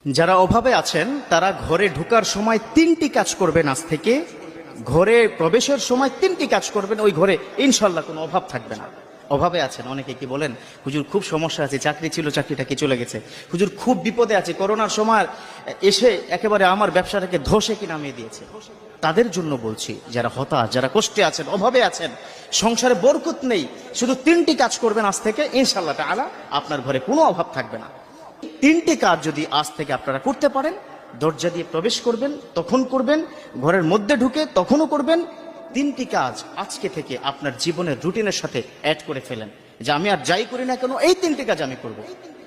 যারা অভাবে আছেন তারা ঘরে ঢোকার সময় তিনটি কাজ করবেন। আজ থেকে ঘরে প্রবেশের সময় তিনটি কাজ করবেন, ওই ঘরে ইনশাল্লাহ কোনো অভাব থাকবে না। অভাবে আছেন, অনেকে কি বলেন, হুজুর খুব সমস্যা আছে, চাকরি ছিল চাকরিটা কি চলে গেছে, হুজুর খুব বিপদে আছে, করোনার সময় এসে একেবারে আমার ব্যবসাটাকে ধসে কি নামিয়ে দিয়েছে। তাদের জন্য বলছি, যারা হতাশ, যারা কষ্টে আছেন, অভাবে আছেন, সংসারে বরকত নেই, শুধু তিনটি কাজ করবেন আজ থেকে, ইনশাআল্লাহ তাআলা আপনার ঘরে কোনো অভাব থাকবে না। তিনটি কাজ যদি আজ থেকে আপনারা করতে পারেন, দরজা দিয়ে প্রবেশ করবেন তখন করবেন, ঘরের মধ্যে ঢুকে তখনও করবেন। তিনটি কাজ আজকে থেকে আপনার জীবনের রুটিনের সাথে অ্যাড করে ফেলেন, যে আমি আর যাই করি না কেন এই তিনটি কাজ আমি করব।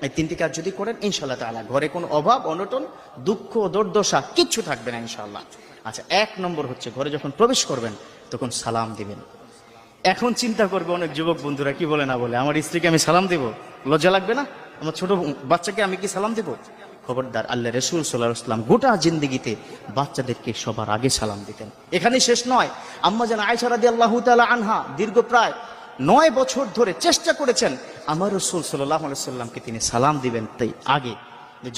এই তিনটি কাজ যদি করেন ইনশাআল্লাহ তাআলা ঘরে কোনো অভাব, অনটন, দুঃখ, দুর্দশা কিচ্ছু থাকবে না ইনশাআল্লাহ। আচ্ছা, এক নম্বর হচ্ছে ঘরে যখন প্রবেশ করবেন তখন সালাম দিবেন। এখন চিন্তা করবে অনেক যুবক বন্ধুরা, কি বলে না বলে, আমার স্ত্রীকে আমি সালাম দেব, লজ্জা লাগবে না? আমার ছোট বাচ্চাকে আমি কি সালাম দেব? খবরদার, আল্লাহ রাসূল সাল্লাল্লাহু আলাইহি ওয়াসাল্লাম গোটা জিন্দেগিতে বাচ্চাদেরকে সবার আগে সালাম দিতেন। এখানে শেষ নয়, আম্মা জান আয়েশা রাদিয়াল্লাহু তাআলা আনহা দীর্ঘ প্রায় 9 বছর ধরে চেষ্টা করেছেন আমার রাসূল সাল্লাল্লাহু আলাইহি ওয়াসাল্লামকে তিনি সালাম দিবেন। তাই আগে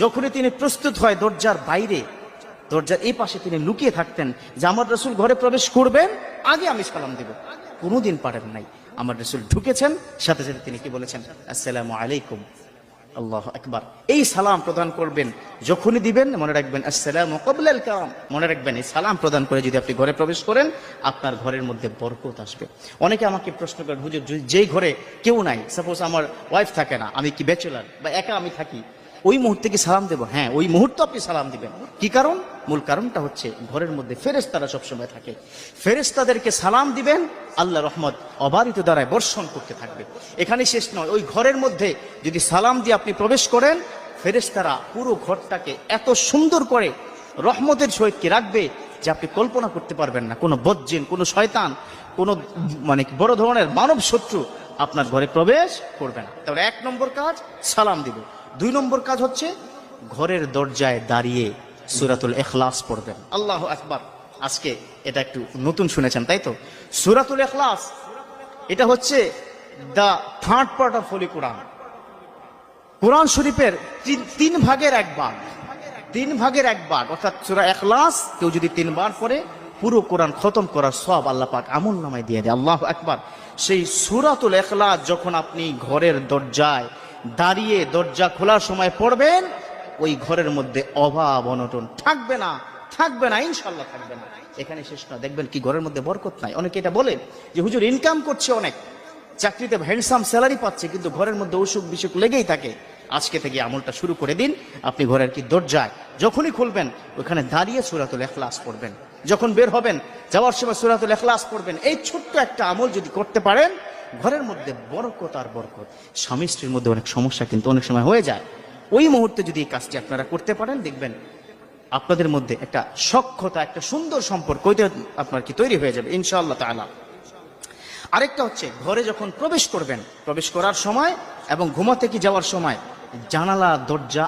যখনই তিনি প্রস্তুত হয় দরজার বাইরে, দরজার এই পাশে তিনি লুকিয়ে থাকতেন, যে আমার রাসূল ঘরে প্রবেশ করবেন আগে আমি সালাম দেব। কোনোদিন পারেন নাই। আমার রাসূল ঢুকেছেন, সাথে সাথে তিনি কি বলেছেন? আসসালামু আলাইকুম। আল্লাহু আকবার। এই সালাম প্রদান করবেন, যখনই দিবেন মনে রাখবেন আসসালামু ক্বাবলাল কালাম, মনে রাখবেন এই সালাম প্রদান করে যদি আপনি ঘরে প্রবেশ করেন আপনার ঘরের মধ্যে বরকত আসবে। অনেকে আমাকে প্রশ্ন করেন, হুজুর যেই ঘরে কেউ নাই, সাপোজ আমার ওয়াইফ থাকে না, আমি কি ব্যাচেলার বা একা আমি থাকি, ওই মুহূর্তে কি সালাম দেব? হ্যাঁ, ওই মুহূর্তে আপনি সালাম দিবেন। কি কারণ? মূল কারণটা হচ্ছে ঘরের মধ্যে ফেরেশতারা সবসময় থাকে, ফেরেশতাদেরকে সালাম দিবেন, আল্লাহ রহমত অবারিত দ্বারায় বর্ষণ করতে থাকবে। এখানে শেষ নয়, ওই ঘরের মধ্যে যদি সালাম দিয়ে আপনি প্রবেশ করেন, ফেরেশতারা পুরো ঘরটাকে এত সুন্দর করে রহমতের সহিত কি রাখবে যে আপনি কল্পনা করতে পারবেন না। কোনো বজ্জিন, কোনো শয়তান, কোনো বড় ধরনের মানব শত্রু আপনার ঘরে প্রবেশ করবে না। তাহলে 1 নম্বর কাজ সালাম দিব। 2 নম্বর কাজ হচ্ছে ঘরের দরজায় দাঁড়িয়ে সূরাতুল ইখলাস পড়বেন। আল্লাহু আকবার। আজকে এটা একটু নতুন শুনেছেন, তাই তো? সূরাতুল ইখলাস এটা হচ্ছে দা থার্ড পার্ট অফ হোলি কোরআন। কোরআন শরীফের 3 ভাগের 1 ভাগ, 3 ভাগের 1 ভাগ, অর্থাৎ সূরা ইখলাস কেউ যদি 3 বার পড়ে পুরো কোরআন খতম করার সওয়াব আল্লাহ পাক আমলনামায় দিয়ে দেয়। আল্লাহু আকবার। সেই সূরাতুল ইখলাস যখন আপনি ঘরের দরজায় দাঁড়িয়ে দরজা খোলার সময় পড়বেন, ওই ঘরের মধ্যে অভাব অনটন থাকবে না, থাকবে না, ইনশাআল্লাহ থাকবে না। এখানে শেষ না, দেখবেন কি ঘরের মধ্যে বরকত নাই। অনেকে এটা বলে যে হুজুর ইনকাম করছে অনেক, চাকরিতে হ্যান্ডসাম স্যালারি পাচ্ছে, কিন্তু ঘরের মধ্যে অসুখ বিসুখ লেগেই থাকে। আজকে থেকে আমলটা শুরু করে দিন। আপনি ঘরের কি দরজায় যখনই খুলবেন ওখানে দাঁড়িয়ে সূরাতুল ইখলাস পড়বেন, যখন বের হবেন যাওয়ার সময় সূরাতুল ইখলাস পড়বেন। এই ছোট্ট একটা আমল যদি করতে পারেন, ঘরের মধ্যে বরকত আর বরকত। স্বামী স্ত্রীর মধ্যে অনেক সমস্যা কিন্তু অনেক সময় হয়ে যায়, ওই মুহূর্তে যদি এই কাজটি আপনারা করতে পারেন, দেখবেন আপনাদের মধ্যে একটা সখ্যতা, একটা সুন্দর সম্পর্ক আপনার কি তৈরি হয়ে যাবে ইনশাআল্লাহ তাআলা। আরেকটা হচ্ছে ঘরে যখন প্রবেশ করবেন, প্রবেশ করার সময় এবং ঘুমাতে কি যাওয়ার সময় জানালা দরজা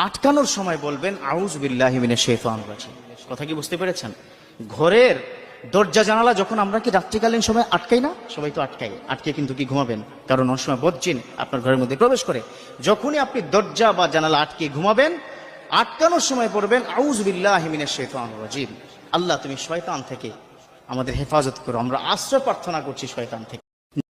আটকানোর সময় বলবেন আউযু বিল্লাহি মিনাশ শাইতানির রাজিম। কথা কি বুঝতে পেরেছেন? ঘরের দরজা জানালা যখন আমরা কি রাত্রিকালীন সময় আটকাই না, সবাই তো আটকে কিন্তু কি ঘুমাবেন, কারণ অনেক সময় বজ্জিন আপনার ঘরের মধ্যে প্রবেশ করে। যখনই আপনি দরজা বা জানালা আটকে ঘুমাবেন, আটকানোর সময় পড়বেন আউযু বিল্লাহি মিনাশ শাইতানির রাজিম। আল্লাহ তুমি শয়তান থেকে আমাদের হেফাজত করো, আমরা আশ্রয় প্রার্থনা করছি শয়তান থেকে।